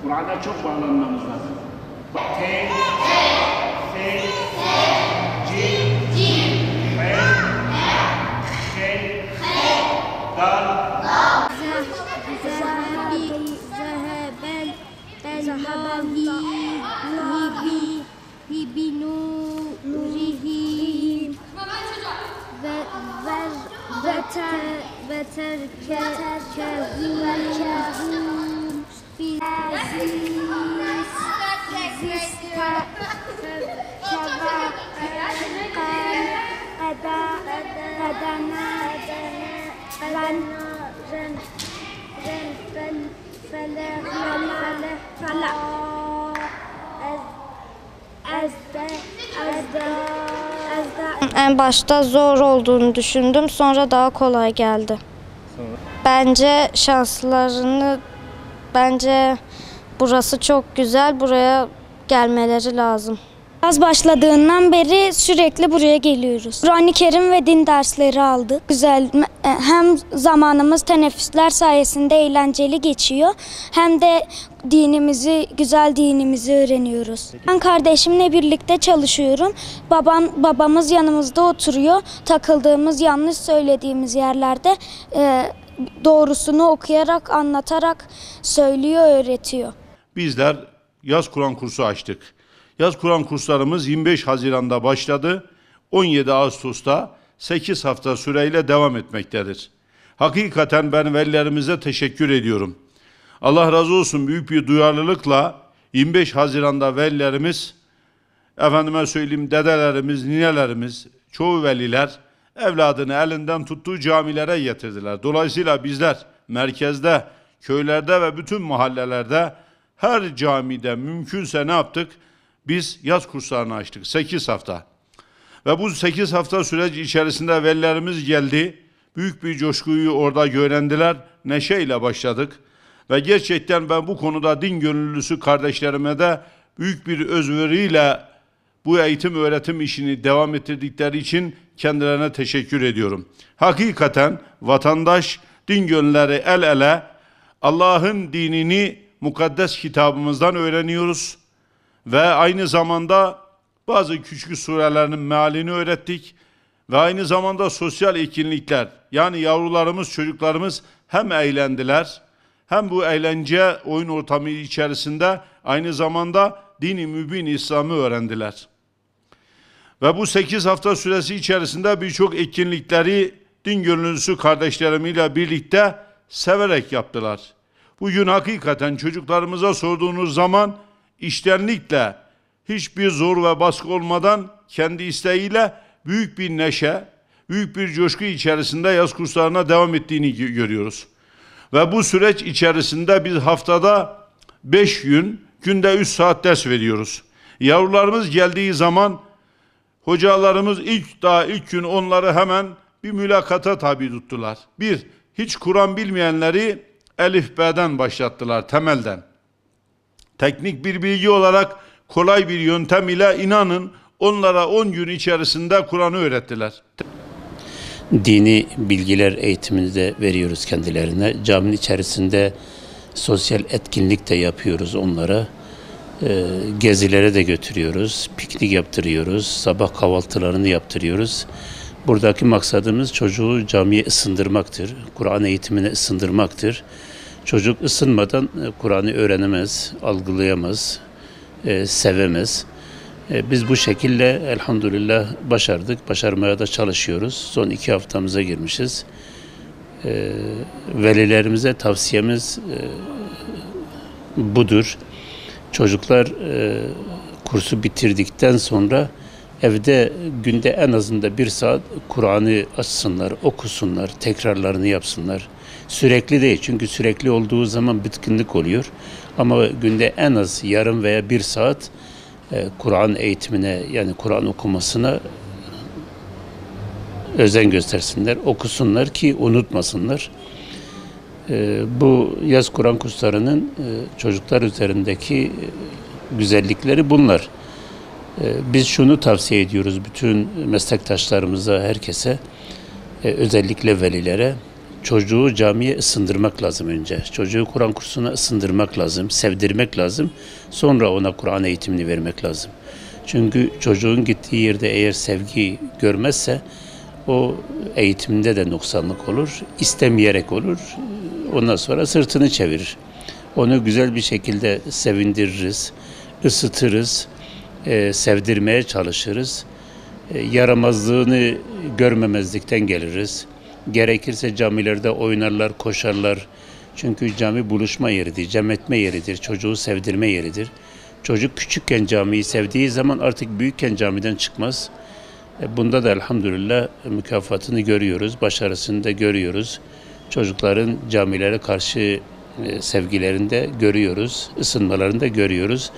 Kur'an'a çok bağlanmamız lazım. Te, fe, cim, he, he, dal, En başta zor olduğunu düşündüm, sonra daha kolay geldi. Bence burası çok güzel, buraya gelmeleri lazım. Yaz başladığından beri sürekli buraya geliyoruz. Kur'an-ı Kerim ve din dersleri aldık. Güzel, hem zamanımız teneffüsler sayesinde eğlenceli geçiyor, hem de güzel dinimizi öğreniyoruz. Ben kardeşimle birlikte çalışıyorum. Babamız yanımızda oturuyor. Takıldığımız, yanlış söylediğimiz yerlerde doğrusunu okuyarak, anlatarak söylüyor, öğretiyor. Bizler yaz Kur'an kursu açtık. Yaz Kur'an kurslarımız 25 Haziran'da başladı. 17 Ağustos'ta 8 hafta süreyle devam etmektedir. Hakikaten ben velilerimize teşekkür ediyorum. Allah razı olsun, büyük bir duyarlılıkla 25 Haziran'da velilerimiz, efendime söyleyeyim dedelerimiz, ninelerimiz, çoğu veliler evladını elinden tuttuğu camilere getirdiler. Dolayısıyla bizler merkezde, köylerde ve bütün mahallelerde her camide mümkünse ne yaptık? Biz yaz kurslarını açtık 8 hafta. Ve bu 8 hafta süreci içerisinde velilerimiz geldi. Büyük bir coşkuyu orada öğrendiler. Neşeyle başladık. Ve gerçekten ben bu konuda din gönüllüsü kardeşlerime de büyük bir özveriyle bu eğitim öğretim işini devam ettirdikleri için kendilerine teşekkür ediyorum. Hakikaten vatandaş, din gönülleri el ele Allah'ın dinini mukaddes kitabımızdan öğreniyoruz. Ve aynı zamanda bazı küçük surelerinin mealini öğrettik. Ve aynı zamanda sosyal etkinlikler, yani yavrularımız, çocuklarımız hem eğlendiler, hem bu eğlence oyun ortamı içerisinde aynı zamanda dini mübin İslam'ı öğrendiler. Ve bu 8 hafta süresi içerisinde birçok etkinlikleri din gönüllüsü kardeşlerimle birlikte severek yaptılar. Bugün hakikaten çocuklarımıza sorduğunuz zaman içtenlikle, hiçbir zor ve baskı olmadan kendi isteğiyle büyük bir neşe, büyük bir coşku içerisinde yaz kurslarına devam ettiğini görüyoruz. Ve bu süreç içerisinde biz haftada 5 gün, günde 3 saat ders veriyoruz. Yavrularımız geldiği zaman hocalarımız ilk gün onları hemen bir mülakata tabi tuttular. Hiç Kur'an bilmeyenleri Elif B'den başlattılar, temelden. Teknik bir bilgi olarak kolay bir yöntem ile inanın onlara 10 gün içerisinde Kur'an'ı öğrettiler. Dini bilgiler eğitimini de veriyoruz kendilerine. Caminin içerisinde sosyal etkinlik de yapıyoruz onlara. Gezilere de götürüyoruz, piknik yaptırıyoruz, sabah kahvaltılarını yaptırıyoruz. Buradaki maksadımız çocuğu camiye ısındırmaktır, Kur'an eğitimine ısındırmaktır. Çocuk ısınmadan Kur'an'ı öğrenemez, algılayamaz, sevemez. Biz bu şekilde elhamdülillah başardık, başarmaya da çalışıyoruz. Son 2 haftamıza girmişiz. Velilerimize tavsiyemiz budur. Çocuklar kursu bitirdikten sonra evde günde en azından 1 saat Kur'an'ı açsınlar, okusunlar, tekrarlarını yapsınlar. Sürekli değil, çünkü sürekli olduğu zaman bitkinlik oluyor. Ama günde en az yarım veya 1 saat Kur'an eğitimine, yani Kur'an okumasına özen göstersinler, okusunlar ki unutmasınlar. Bu yaz Kur'an kurslarının çocuklar üzerindeki güzellikleri bunlar. Biz şunu tavsiye ediyoruz bütün meslektaşlarımıza, herkese, özellikle velilere. çocuğu camiye ısındırmak lazım önce. Çocuğu Kur'an kursuna ısındırmak lazım, sevdirmek lazım. Sonra ona Kur'an eğitimini vermek lazım. Çünkü çocuğun gittiği yerde eğer sevgi görmezse o eğitimde de noksanlık olur, istemeyerek olur. Ondan sonra sırtını çevirir. Onu güzel bir şekilde sevindiririz, ısıtırız, sevdirmeye çalışırız. Yaramazlığını görmemezlikten geliriz. Gerekirse camilerde oynarlar, koşarlar. Çünkü cami buluşma yeridir, cem etme yeridir, çocuğu sevdirme yeridir. Çocuk küçükken camiyi sevdiği zaman artık büyükken camiden çıkmaz. Bunda da elhamdülillah mükafatını görüyoruz, başarısını da görüyoruz. Çocukların camilere karşı sevgilerini de görüyoruz, ısınmalarını da görüyoruz.